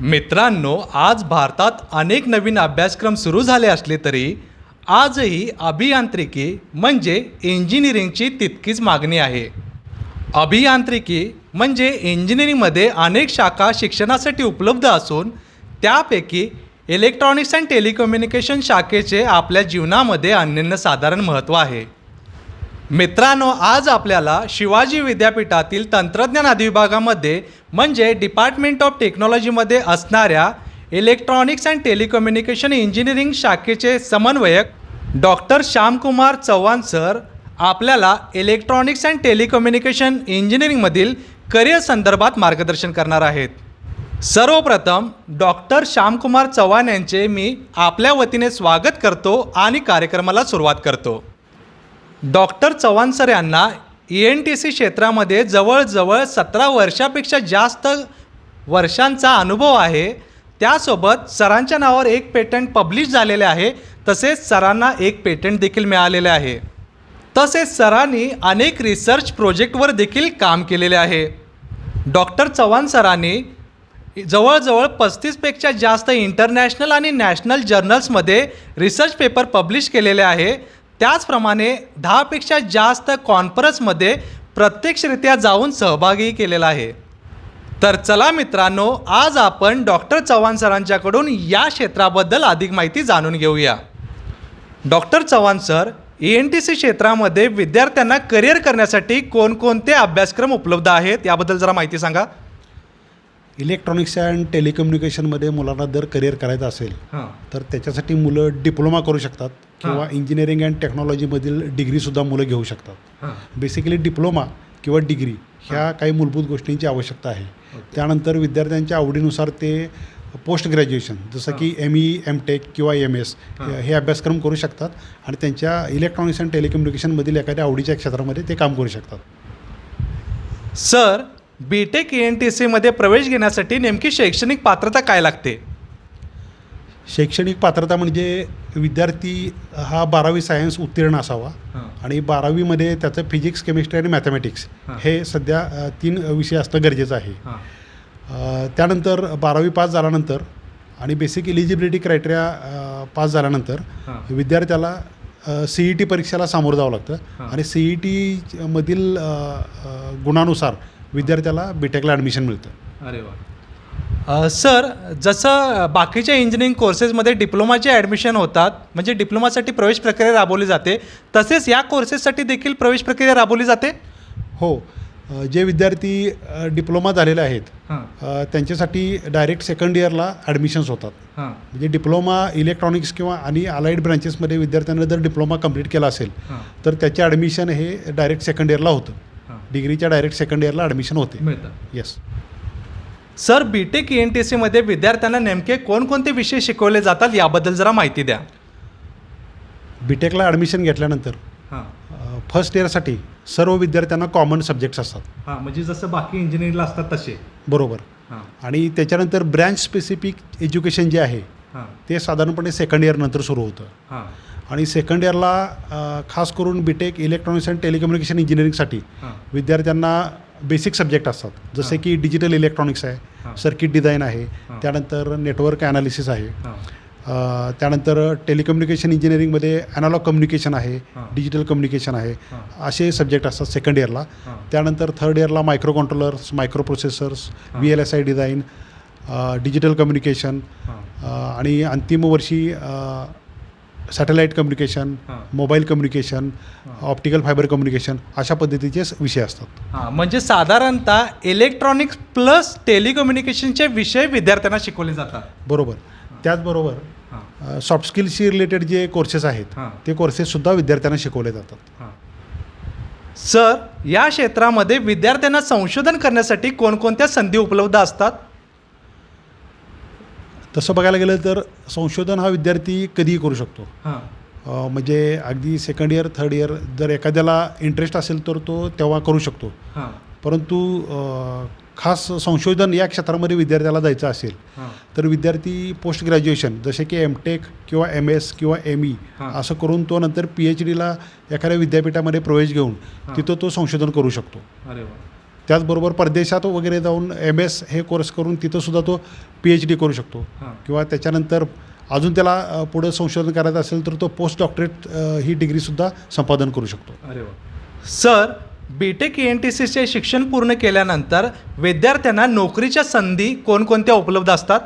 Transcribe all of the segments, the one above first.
मित्रांनो, आज भारतात अनेक नवीन अभ्यासक्रम सुरू झाले असले तरी आजही अभियांत्रिकी म्हणजे इंजिनिअरिंगची तितकीच मागणी आहे. अभियांत्रिकी म्हणजे इंजिनिअरिंगमध्ये अनेक शाखा शिक्षणासाठी उपलब्ध असून त्यापैकी इलेक्ट्रॉनिक्स अँड टेलिकम्युनिकेशन शाखेचे आपल्या जीवनामध्ये अनन्यसाधारण महत्त्व आहे. मित्रांनो, आज आपल्याला शिवाजी विद्यापीठातील तंत्रज्ञान अधिविभागामध्ये म्हणजे डिपार्टमेंट ऑफ टेक्नॉलॉजीमध्ये असणाऱ्या इलेक्ट्रॉनिक्स अँड टेलिकम्युनिकेशन इंजिनिअरिंग शाखेचे समन्वयक डॉक्टर श्यामकुमार चव्हाण सर आपल्याला इलेक्ट्रॉनिक्स अँड टेलिकम्युनिकेशन इंजिनिअरिंगमधील करिअर संदर्भात मार्गदर्शन करणार आहेत. सर्वप्रथम डॉक्टर श्यामकुमार चव्हाण यांचे मी आपल्या वतीने स्वागत करतो आणि कार्यक्रमाला सुरुवात करतो. डॉक्टर चव्हाण सर यांना ENTC क्षेत्रामध्ये जवळजवळ 17 वर्षापेक्षा जास्त वर्षांचा अनुभव आहे. त्यासोबत सरांच्या नावावर एक पेटंट पब्लिश झालेले आहे. तसेच सरांना एक पेटंट देखील मिळालेले आहे. तसेच सरांनी अनेक रिसर्च प्रोजेक्टवर देखील काम केलेले आहे. डॉक्टर चव्हाण सरांनी जवळजवळ 35पेक्षा जास्त इंटरनॅशनल आणि नॅशनल जर्नल्समध्ये रिसर्च पेपर पब्लिश केलेले आहे. त्याचप्रमाणे 10पेक्षा जास्त कॉन्फरन्समध्ये प्रत्यक्षरित्या जाऊन सहभागी केलेला आहे. तर चला मित्रांनो, आज आपण डॉक्टर चव्हाण सरांच्याकडून या क्षेत्राबद्दल अधिक माहिती जाणून घेऊया. डॉक्टर चव्हाण सर, ENTC क्षेत्रामध्ये विद्यार्थ्यांना करिअर करण्यासाठी कोणकोणते अभ्यासक्रम उपलब्ध आहेत याबद्दल जरा माहिती सांगा. इलेक्ट्रॉनिक्स अँड टेलिकम्युनिकेशनमध्ये मुलांना जर करिअर करायचं असेल तर त्याच्यासाठी मुलं डिप्लोमा करू शकतात किंवा इंजिनिअरिंग अँड टेक्नॉलॉजीमधील डिग्रीसुद्धा मुलं घेऊ शकतात. बेसिकली डिप्लोमा किंवा डिग्री ह्या काही मूलभूत गोष्टींची आवश्यकता आहे. त्यानंतर विद्यार्थ्यांच्या आवडीनुसार ते पोस्ट ग्रॅज्युएशन जसं की ME MTech किंवा MS हे अभ्यासक्रम करू शकतात आणि त्यांच्या इलेक्ट्रॉनिक्स अँड टेलिकम्युनिकेशनमधील एखाद्या आवडीच्या क्षेत्रामध्ये ते काम करू शकतात. सर, BTech ENTCमध्ये प्रवेश घेण्यासाठी नेमकी शैक्षणिक पात्रता काय लागते? शैक्षणिक पात्रता म्हणजे विद्यार्थी हा 12वी सायन्स उत्तीर्ण असावा आणि 12वीमध्ये त्याचं फिजिक्स, केमिस्ट्री आणि मॅथमॅटिक्स हे सध्या 3 विषय असणं गरजेचं आहे. त्यानंतर 12वी पास झाल्यानंतर आणि बेसिक इलिजिबिलिटी क्रायटेरिया पास झाल्यानंतर विद्यार्थ्याला CET परीक्षेला सामोरं जावं लागतं आणि CET मधील गुणानुसार विद्यार्थ्याला BTechला ॲडमिशन मिळतं. अरे वा. सर, जसं बाकीच्या इंजिनिअरिंग कोर्सेसमध्ये डिप्लोमाचे ॲडमिशन होतात म्हणजे डिप्लोमासाठी प्रवेश प्रक्रिया राबवली जाते, तसेच या कोर्सेससाठी देखील प्रवेश प्रक्रिया राबवली जाते? हो. जे विद्यार्थी डिप्लोमा झालेले आहेत त्यांच्यासाठी डायरेक्ट सेकंड इयरला ॲडमिशन्स होतात. म्हणजे डिप्लोमा इलेक्ट्रॉनिक्स किंवा आणि अलाइड ब्रँचेसमध्ये विद्यार्थ्यांना जर डिप्लोमा कंप्लीट केला असेल तर त्याचे ॲडमिशन हे डायरेक्ट सेकंड इयरला होतं. डिग्रीच्या डायरेक्ट सेकंड इयरला ॲडमिशन होते. येस. सर, BTech ENTCमध्ये विद्यार्थ्यांना नेमके कोणकोणते विषय शिकवले जातात याबद्दल जरा माहिती द्या. BTechला ॲडमिशन घेतल्यानंतर फर्स्ट इयरसाठी सर्व विद्यार्थ्यांना कॉमन सब्जेक्ट्स असतात. म्हणजे जसं बाकी इंजिनिअरिंगला असतात तसे. बरोबर. आणि त्याच्यानंतर ब्रँच स्पेसिफिक एज्युकेशन जे आहे ते साधारणपणे सेकंड इयरनंतर सुरू होतं. आणि सेकंड इयरला खास करून BTech इलेक्ट्रॉनिक्स अँड टेलिकम्युनिकेशन इंजिनिअरिंगसाठी विद्यार्थ्यांना बेसिक सब्जेक्ट असतात. जसे की डिजिटल इलेक्ट्रॉनिक्स आहे, सर्किट डिझाईन आहे, त्यानंतर नेटवर्क ॲनालिसिस आहे, त्यानंतर टेलिकम्युनिकेशन इंजिनिअरिंगमध्ये ॲनालॉग कम्युनिकेशन आहे, डिजिटल कम्युनिकेशन आहे, असे सब्जेक्ट असतात सेकंड इयरला. त्यानंतर थर्ड इयरला micro controllers, micro processors, VLSI design, digital communication आणि अंतिम वर्षी satellite communication, mobile communication, optical fibre communication अशा पद्धतीचे विषय असतात. म्हणजे साधारणतः इलेक्ट्रॉनिक्स प्लस टेलिकम्युनिकेशनचे विषय विद्यार्थ्यांना शिकवले जातात. बरोबर. त्याचबरोबर सॉफ्ट स्किल्सशी रिलेटेड जे कोर्सेस आहेत ते कोर्सेससुद्धा विद्यार्थ्यांना शिकवले जातात. सर, या क्षेत्रामध्ये विद्यार्थ्यांना संशोधन करण्यासाठी कोणकोणत्या संधी उपलब्ध असतात? तसं बघायला गेलं तर संशोधन हा विद्यार्थी कधीही करू शकतो. म्हणजे अगदी सेकंड इयर, थर्ड इयर जर एखाद्याला इंटरेस्ट असेल तर तो तेव्हा करू शकतो. परंतु खास संशोधन या क्षेत्रामध्ये विद्यार्थ्याला जायचं असेल तर विद्यार्थी पोस्ट ग्रॅज्युएशन जसे की MTech किंवा MS किंवा ME असं करून तो नंतर PhDला एखाद्या विद्यापीठामध्ये प्रवेश घेऊन तिथं तो संशोधन करू शकतो. अरे वा. त्याचबरोबर परदेशात वगैरे जाऊन MS हे कोर्स करून तिथंसुद्धा तो PhD करू शकतो. किंवा त्याच्यानंतर अजून त्याला पुढं संशोधन करायचं असेल तर तो पोस्ट डॉक्टरेट ही डिग्रीसुद्धा संपादन करू शकतो. अरे वा. सर, BTech ENTCचे शिक्षण पूर्ण केल्यानंतर विद्यार्थ्यांना नोकरीच्या संधी कोणकोणत्या उपलब्ध असतात?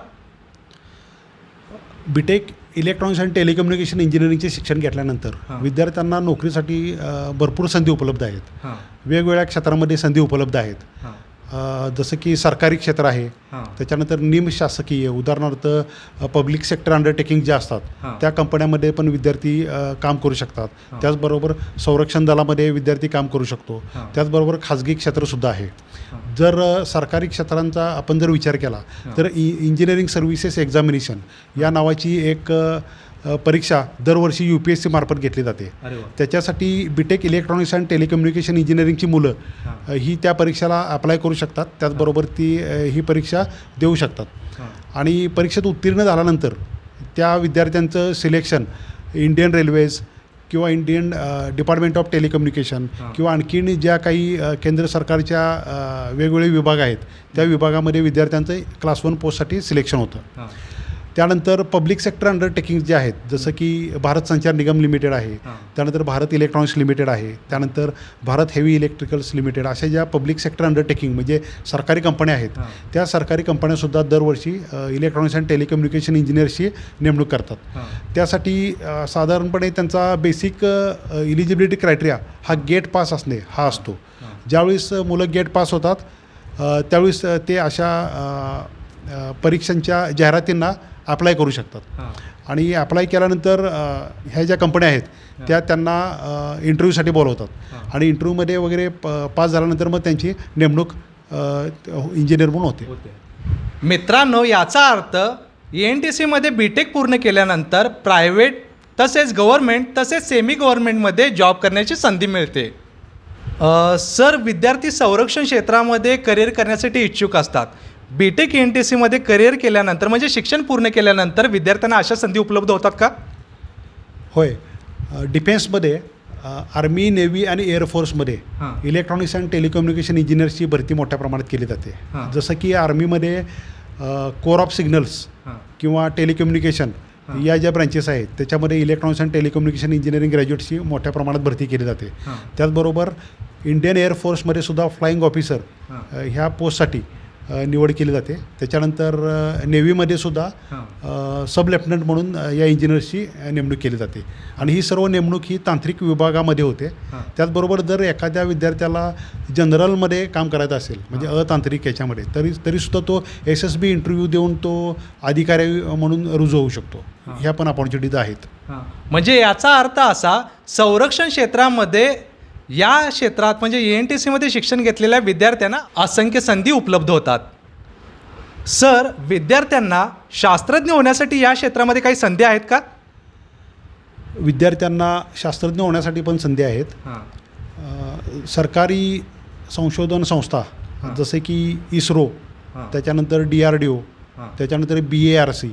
BTech इलेक्ट्रॉनिक्स अँड टेलिकम्युनिकेशन इंजिनिअरिंगचे शिक्षण घेतल्यानंतर विद्यार्थ्यांना नोकरीसाठी भरपूर संधी उपलब्ध आहेत. वेगवेगळ्या क्षेत्रामध्ये संधी उपलब्ध आहेत. जसं की सरकारी क्षेत्र आहे, त्याच्यानंतर निमशासकीय, उदाहरणार्थ पब्लिक सेक्टर अंडरटेकिंग ज्या असतात त्या कंपन्यामध्ये पण विद्यार्थी काम करू शकतात. त्याचबरोबर संरक्षण दलामध्ये विद्यार्थी काम करू शकतो. त्याचबरोबर खाजगी क्षेत्रसुद्धा आहे. जर सरकारी क्षेत्रांचा आपण जर विचार केला तर इंजिनिअरिंग सर्व्हिसेस एक्झामिनेशन या नावाची एक परीक्षा दरवर्षी UPSC मार्फत घेतली जाते. त्याच्यासाठी BTech इलेक्ट्रॉनिक्स अँड टेलिकम्युनिकेशन इंजिनिअरिंगची मुलं ही त्या परीक्षेला अप्लाय करू शकतात. त्याचबरोबर ही परीक्षा देऊ शकतात. आणि परीक्षेत उत्तीर्ण झाल्यानंतर त्या विद्यार्थ्यांचं सिलेक्शन इंडियन रेल्वेज किंवा इंडियन डिपार्टमेंट ऑफ टेलिकम्युनिकेशन किंवा आणखीन ज्या काही केंद्र सरकारच्या वेगवेगळे विभाग आहेत त्या विभागामध्ये विद्यार्थ्यांचं क्लास 1 पोस्टसाठी सिलेक्शन होतं. त्यानंतर पब्लिक सेक्टर अंडरटेकिंग जे आहेत, जसं की भारत संचार निगम लिमिटेड आहे, त्यानंतर भारत इलेक्ट्रॉनिक्स लिमिटेड आहे, त्यानंतर भारत हेवी इलेक्ट्रिकल्स लिमिटेड, अशा ज्या पब्लिक सेक्टर अंडरटेकिंग म्हणजे सरकारी कंपन्या आहेत त्या सरकारी कंपन्यासुद्धा दरवर्षी इलेक्ट्रॉनिक्स अँड टेलिकम्युनिकेशन इंजिनियरची नेमणूक करतात. त्यासाठी साधारणपणे त्यांचा बेसिक इलिजिबिलिटी क्रायटेरिया हा गेट पास असणे हा असतो. ज्यावेळेस मुलं गेट पास होतात त्यावेळेस ते अशा परीक्षांच्या जाहिरातींना अप्लाय करू शकतात. आणि अप्लाय केल्यानंतर ह्या ज्या कंपन्या आहेत त्या त्यांना इंटरव्ह्यूसाठी बोलवतात आणि इंटरव्ह्यूमध्ये वगैरे पास झाल्यानंतर मग त्यांची नेमणूक इंजिनियर म्हणून होते. मित्रांनो, याचा अर्थ ENTCमध्ये BTech पूर्ण केल्यानंतर प्रायव्हेट तसेच गव्हर्नमेंट तसेच सेमी गव्हर्नमेंटमध्ये जॉब करण्याची संधी मिळते. सर, विद्यार्थी संरक्षण क्षेत्रामध्ये करिअर करण्यासाठी इच्छुक असतात. BTech ENTCमध्ये करिअर केल्यानंतर म्हणजे शिक्षण पूर्ण केल्यानंतर विद्यार्थ्यांना अशा संधी उपलब्ध होतात का? होय. डिफेन्समध्ये आर्मी, नेव्ही आणि एअरफोर्समध्ये इलेक्ट्रॉनिक्स अँड टेलिकम्युनिकेशन इंजिनियर्सची भरती मोठ्या प्रमाणात केली जाते. जसं की आर्मीमध्ये कोर ऑफ सिग्नल्स किंवा टेलिकम्युनिकेशन या ज्या ब्रँचेस आहेत त्याच्यामध्ये इलेक्ट्रॉनिक्स अँड टेलिकम्युनिकेशन इंजिनिअरिंग ग्रॅज्युएट्सची मोठ्या प्रमाणात भरती केली जाते. त्याचबरोबर इंडियन एअरफोर्समध्ये सुद्धा फ्लाईंग ऑफिसर ह्या पोस्टसाठी निवड केली जाते. त्याच्यानंतर नेव्हीमध्ये सुद्धा सब लेफ्टनंट म्हणून या इंजिनियर्सची नेमणूक केली जाते. आणि ही सर्व नेमणूक ही तांत्रिक विभागामध्ये होते. त्याचबरोबर जर एखाद्या विद्यार्थ्याला जनरलमध्ये काम करायचं असेल म्हणजे अतांत्रिक याच्यामध्ये तरीसुद्धा तो SSB इंटरव्ह्यू देऊन तो अधिकारी म्हणून रुजू होऊ शकतो. ह्या पण अपॉर्च्युनिटीज आहेत. म्हणजे याचा अर्थ असा, संरक्षण क्षेत्रामध्ये या क्षेत्रात म्हणजे ENTCमध्ये शिक्षण घेतलेल्या विद्यार्थ्यांना असंख्य संधी उपलब्ध होतात. सर, विद्यार्थ्यांना शास्त्रज्ञ होण्यासाठी या क्षेत्रामध्ये काही संधी आहेत का? विद्यार्थ्यांना शास्त्रज्ञ होण्यासाठी पण संधी आहेत. सरकारी संशोधन संस्था जसे की इस्रो, त्याच्यानंतर DRDO, त्याच्यानंतर BARC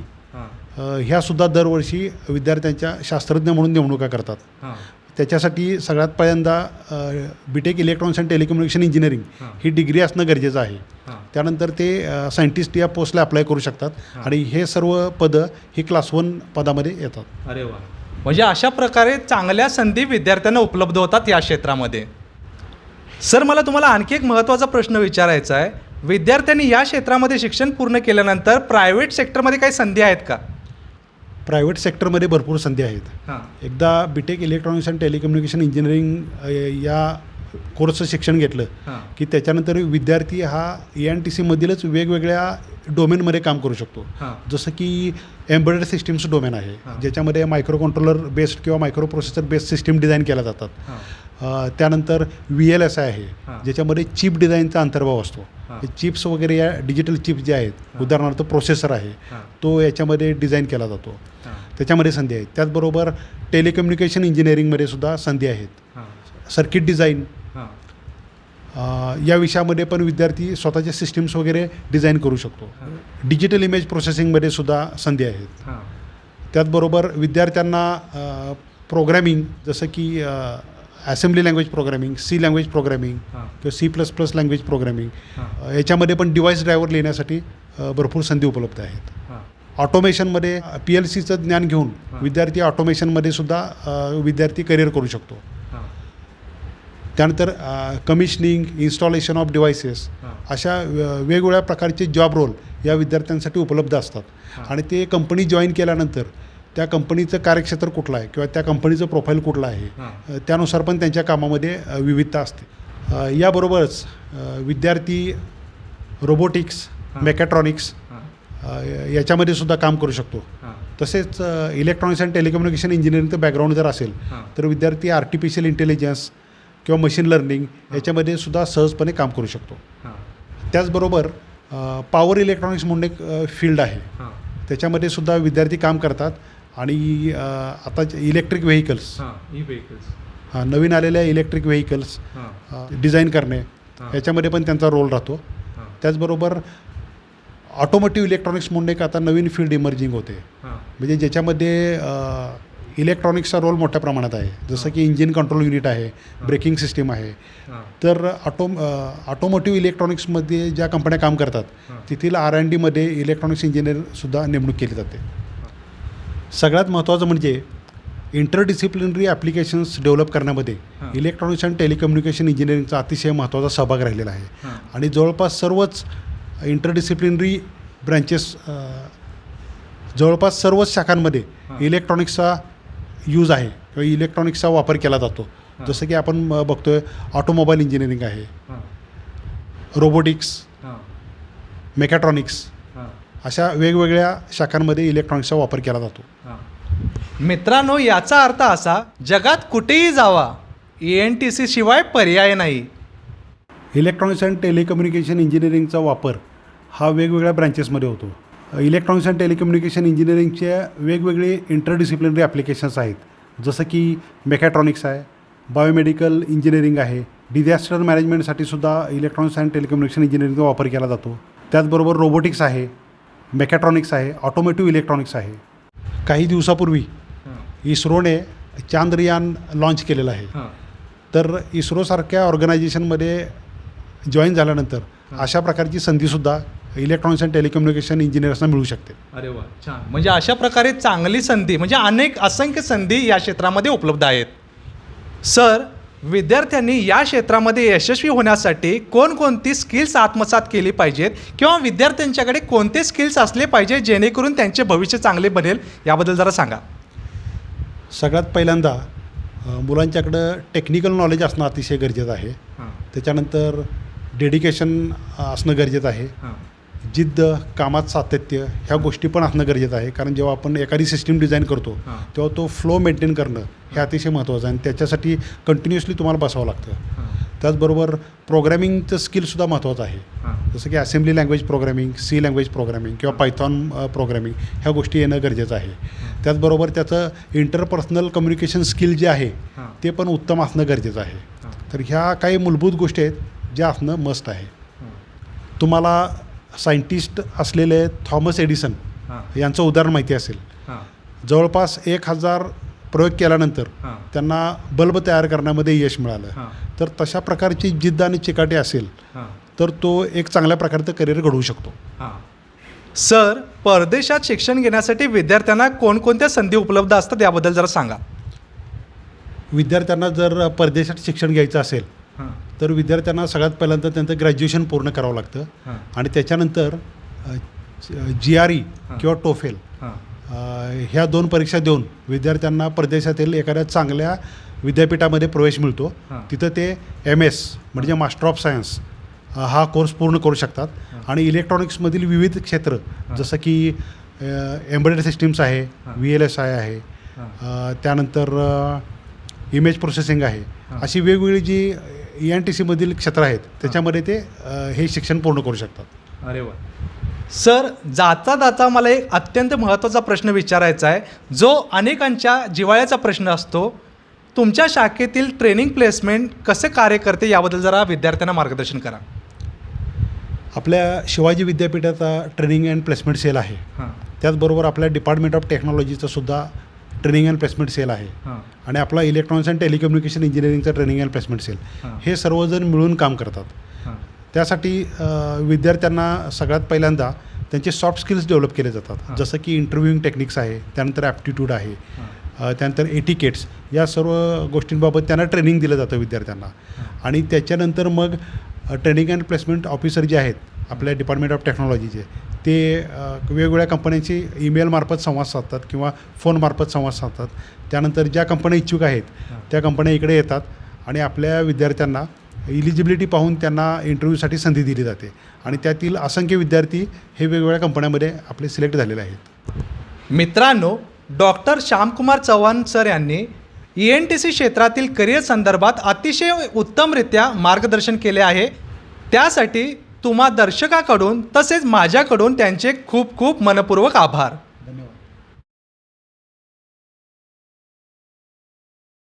ह्यासुद्धा दरवर्षी विद्यार्थ्यांच्या शास्त्रज्ञ म्हणून नेमणुका करतात. त्याच्यासाठी सगळ्यात पहिल्यांदा BTech electronics and telecommunication engineering he degree असणं गरजेचं आहे. त्यानंतर ते सायंटिस्ट या पोस्टला अप्लाय करू शकतात आणि हे सर्व पदं ही क्लास 1 पदामध्ये येतात. अरे वा. म्हणजे अशा प्रकारे चांगल्या संधी विद्यार्थ्यांना उपलब्ध होतात या क्षेत्रामध्ये. सर, मला तुम्हाला आणखी एक महत्त्वाचा प्रश्न विचारायचा आहे. विद्यार्थ्यांनी या क्षेत्रामध्ये शिक्षण पूर्ण केल्यानंतर प्रायव्हेट सेक्टरमध्ये काही संधी आहेत का? प्रायव्हेट सेक्टरमध्ये भरपूर संधी आहेत. एकदा BTech electronics and telecommunication engineering या कोर्सचं शिक्षण घेतलं की त्याच्यानंतर विद्यार्थी हा ENTCमधीलच वेगवेगळ्या डोमेनमध्ये काम करू शकतो. जसं की एम्बेडेड सिस्टीम्स डोमेन आहे ज्याच्यामध्ये मायक्रो कंट्रोलर बेस्ड किंवा micro processor based system design केल्या जातात. त्यानंतर VLSI आहे ज्याच्यामध्ये चिप डिझाईनचा अंतर्भाव असतो. चिप्स वगैरे या डिजिटल चिप्स जे आहेत उदाहरणार्थ प्रोसेसर आहे तो याच्यामध्ये डिझाईन केला जातो. त्याच्यामध्ये संधी आहेत. त्याचबरोबर टेलिकम्युनिकेशन इंजिनिअरिंगमध्ये सुद्धा संधी आहेत. सर्किट डिझाईन या विषयामध्ये पण विद्यार्थी स्वतःचे सिस्टीम्स वगैरे डिझाईन करू शकतो. डिजिटल इमेज प्रोसेसिंगमध्ये सुद्धा संधी आहेत. त्याचबरोबर विद्यार्थ्यांना प्रोग्रॅमिंग जसं की assembly language programming, C language programming किंवा C++ लँग्वेज प्रोग्रॅमिंग याच्यामध्ये पण डिव्हाइस ड्रायव्हर लिहिण्यासाठी भरपूर संधी उपलब्ध आहेत. ऑटोमेशनमध्ये PLCचं ज्ञान घेऊन विद्यार्थी ऑटोमेशनमध्ये सुद्धा विद्यार्थी करिअर करू शकतो. त्यानंतर कमिशनिंग, इन्स्टॉलेशन ऑफ डिव्हायसेस अशा वेगवेगळ्या प्रकारचे जॉब रोल या विद्यार्थ्यांसाठी उपलब्ध असतात. आणि ते कंपनी जॉईन केल्यानंतर त्या कंपनीचं कार्यक्षेत्र कुठलं आहे किंवा त्या कंपनीचं प्रोफाईल कुठलं आहे त्यानुसार पण त्यांच्या कामामध्ये विविधता असते. याबरोबरच विद्यार्थी रोबोटिक्स, मेकॅट्रॉनिक्स याच्यामध्ये सुद्धा काम करू शकतो. तसेच इलेक्ट्रॉनिक्स अँड टेलिकम्युनिकेशन इंजिनिअरिंगचं बॅकग्राऊंड जर असेल तर विद्यार्थी आर्टिफिशियल इंटेलिजन्स किंवा मशीन लर्निंग याच्यामध्ये सुद्धा सहजपणे काम करू शकतो. त्याचबरोबर पॉवर इलेक्ट्रॉनिक्स म्हणून एक फील्ड आहे, त्याच्यामध्ये सुद्धा विद्यार्थी काम करतात. आणि आता इलेक्ट्रिक व्हेकल्स, नवीन आलेल्या इलेक्ट्रिक व्हेकल्स डिझाईन करणे याच्यामध्ये पण त्यांचा रोल राहतो. त्याचबरोबर ऑटोमोटिव्ह इलेक्ट्रॉनिक्स म्हणून एक आता नवीन फील्ड इमर्जिंग होते, म्हणजे ज्याच्यामध्ये इलेक्ट्रॉनिक्सचा रोल मोठ्या प्रमाणात आहे. जसं की इंजिन कंट्रोल युनिट आहे, ब्रेकिंग सिस्टीम आहे. तर ऑटोमोटिव्ह इलेक्ट्रॉनिक्समध्ये ज्या कंपन्या काम करतात तेथील R&Dमध्ये इलेक्ट्रॉनिक्स इंजिनिअरसुद्धा नेमणूक केली जाते. सगळ्यात महत्त्वाचं म्हणजे इंटरडिसिप्लिनरी ॲप्लिकेशन्स डेव्हलप करण्यामध्ये इलेक्ट्रॉनिक्स अँड टेलिकम्युनिकेशन इंजिनिअरिंगचा अतिशय महत्त्वाचा सहभाग राहिलेला आहे. आणि जवळपास सर्वच इंटरडिसिप्लिनरी ब्रँचेस, जवळपास सर्वच शाखांमध्ये इलेक्ट्रॉनिक्सचा यूज आहे किंवा इलेक्ट्रॉनिक्सचा वापर केला जातो. जसं की आपण बघतो आहे ऑटोमोबाईल इंजिनिअरिंग आहे, रोबोटिक्स, मेकॅट्रॉनिक्स अशा वेगवेगळ्या शाखांमध्ये इलेक्ट्रॉनिक्सचा वापर केला जातो. मित्रांनो, याचा अर्थ असा, जगात कुठेही जावा ENTC शिवाय पर्याय नाही. इलेक्ट्रॉनिक्स अँड टेलिकम्युनिकेशन इंजिनिअरिंगचा वापर हा वेगवेगळ्या ब्रँचेसमध्ये होतो. इलेक्ट्रॉनिक्स अँड टेलिकम्युनिकेशन इंजिनिअरिंगचे वेगवेगळे इंटरडिसिप्लिनरी ॲप्लिकेशन्स आहेत. जसं की मेकॅट्रॉनिक्स आहे, बायोमेडिकल इंजिनिअरिंग आहे, डिझास्टर मॅनेजमेंटसाठी सुद्धा इलेक्ट्रॉनिक्स अँड टेलिकम्युनिकेशन इंजिनिअरिंगचा वापर केला जातो. त्याचबरोबर रोबोटिक्स आहे, मेकॅट्रॉनिक्स आहे, ऑटोमोटिव्ह इलेक्ट्रॉनिक्स आहे. काही दिवसापूर्वी इस्रोने चांद्रयान लॉन्च केलेलं आहे. तर इस्रोसारख्या ऑर्गनायझेशनमध्ये जॉईन झाल्यानंतर अशा प्रकारची संधीसुद्धा इलेक्ट्रॉनिक्स अँड टेलिकम्युनिकेशन इंजिनियर्सना मिळू शकते. अरे वा, छान. म्हणजे अशा प्रकारे चांगली संधी, म्हणजे असंख्य संधी या क्षेत्रामध्ये उपलब्ध आहेत. सर, विद्यार्थ्यांनी या क्षेत्रामध्ये यशस्वी होण्यासाठी कोणकोणती स्किल्स आत्मसात केली पाहिजेत किंवा विद्यार्थ्यांच्याकडे कोणते स्किल्स असले पाहिजे जेणेकरून त्यांचे भविष्य चांगले बनेल, याबद्दल जरा सांगा. सगळ्यात पहिल्यांदा मुलांच्याकडं टेक्निकल नॉलेज असणं अतिशय गरजेचं आहे. त्याच्यानंतर डेडिकेशन असणं गरजेचं आहे. जिद्द, कामात सातत्य ह्या गोष्टी पण असणं गरजेचं आहे. कारण जेव्हा आपण एखादी सिस्टीम डिझाईन करतो तेव्हा तो फ्लो मेंटेन करणं हे अतिशय महत्त्वाचं आहे आणि त्याच्यासाठी कंटिन्युअसली तुम्हाला बसावं लागतं. त्याचबरोबर प्रोग्रॅमिंगचं स्किलसुद्धा महत्त्वाचं आहे. जसं की assembly language programming, C language programming किंवा पायथॉन प्रोग्रॅमिंग ह्या गोष्टी येणं गरजेचं आहे. त्याचबरोबर त्याचं इंटरपर्सनल कम्युनिकेशन स्किल जे आहे ते पण उत्तम असणं गरजेचं आहे. तर ह्या काही मूलभूत गोष्टी आहेत ज्या असणं मस्ट आहे. तुम्हाला सायंटिस्ट असलेले थॉमस एडिसन यांचं उदाहरण माहिती असेल. जवळपास 1000 प्रयोग केल्यानंतर त्यांना बल्ब तयार करण्यामध्ये यश मिळालं. तर तशा प्रकारची जिद्द आणि चिकाटी असेल तर तो एक चांगल्या प्रकारचं करिअर घडवू शकतो. सर, परदेशात शिक्षण घेण्यासाठी विद्यार्थ्यांना कोणकोणत्या संधी उपलब्ध असतात याबद्दल जरा सांगा. विद्यार्थ्यांना जर परदेशात शिक्षण घ्यायचं असेल तर विद्यार्थ्यांना सगळ्यात पहिल्यांदा त्यांचं ग्रॅज्युएशन पूर्ण करावं लागतं आणि त्याच्यानंतर GRE किंवा टोफेल ह्या 2 परीक्षा देऊन विद्यार्थ्यांना परदेशातील एखाद्या चांगल्या विद्यापीठामध्ये प्रवेश मिळतो. तिथं ते MS म्हणजे मास्टर ऑफ सायन्स हा कोर्स पूर्ण करू शकतात. आणि इलेक्ट्रॉनिक्समधील विविध क्षेत्र जसं की एम्बेडेड सिस्टीम्स आहे, VLSI आहे, त्यानंतर इमेज प्रोसेसिंग आहे, अशी वेगवेगळी जी ENTCमधील क्षेत्र आहेत त्याच्यामध्ये ते हे शिक्षण पूर्ण करू शकतात. अरे वा. सर, जाता मला एक अत्यंत महत्त्वाचा प्रश्न विचारायचा आहे, जो अनेकांच्या जिव्हाळ्याचा प्रश्न असतो. तुमच्या शाखेतील ट्रेनिंग प्लेसमेंट कसे कार्य करते याबद्दल जरा विद्यार्थ्यांना मार्गदर्शन करा. आपल्या शिवाजी विद्यापीठाचा ट्रेनिंग अँड प्लेसमेंट सेल आहे. त्याचबरोबर आपल्या डिपार्टमेंट ऑफ टेक्नॉलॉजीचं सुद्धा ट्रेनिंग अँड प्लेसमेंट सेल आहे आणि आपला इलेक्ट्रॉनिक्स अँड टेलिकम्युनिकेशन इंजिनिअरिंगचा ट्रेनिंग अँड प्लेसमेंट सेल हे सर्वजण मिळून काम करतात. त्यासाठी विद्यार्थ्यांना सगळ्यात पहिल्यांदा त्यांचे सॉफ्ट स्किल्स डेव्हलप केले जातात, जसं की इंटरव्ह्यूइंग टेक्निक्स आहे, त्यानंतर ॲप्टिट्यूड आहे, त्यानंतर एटिकेट्स, या सर्व गोष्टींबाबत त्यांना ट्रेनिंग दिलं जातं विद्यार्थ्यांना. आणि त्याच्यानंतर मग ट्रेनिंग अँड प्लेसमेंट ऑफिसर जे आहेत आपल्या डिपार्टमेंट ऑफ टेक्नॉलॉजीचे, ते वेगवेगळ्या कंपन्यांशी ईमेलमार्फत संवाद साधतात किंवा फोनमार्फत संवाद साधतात. त्यानंतर ज्या कंपन्या इच्छुक आहेत त्या कंपन्या इकडे येतात आणि आपल्या विद्यार्थ्यांना इलिजिबिलिटी पाहून त्यांना इंटरव्ह्यूसाठी संधी दिली जाते आणि त्यातील असंख्य विद्यार्थी हे वेगवेगळ्या कंपन्यांमध्ये आपले सिलेक्ट झालेले आहेत. मित्रांनो, डॉक्टर श्यामकुमार चव्हाण सर यांनी ENTC क्षेत्रातील करिअर संदर्भात अतिशय उत्तमरित्या मार्गदर्शन केले आहे. त्यासाठी तुम्हा दर्शकाकडून तसेच माझ्याकडून त्यांचे खूप खूप मनपूर्वक आभार.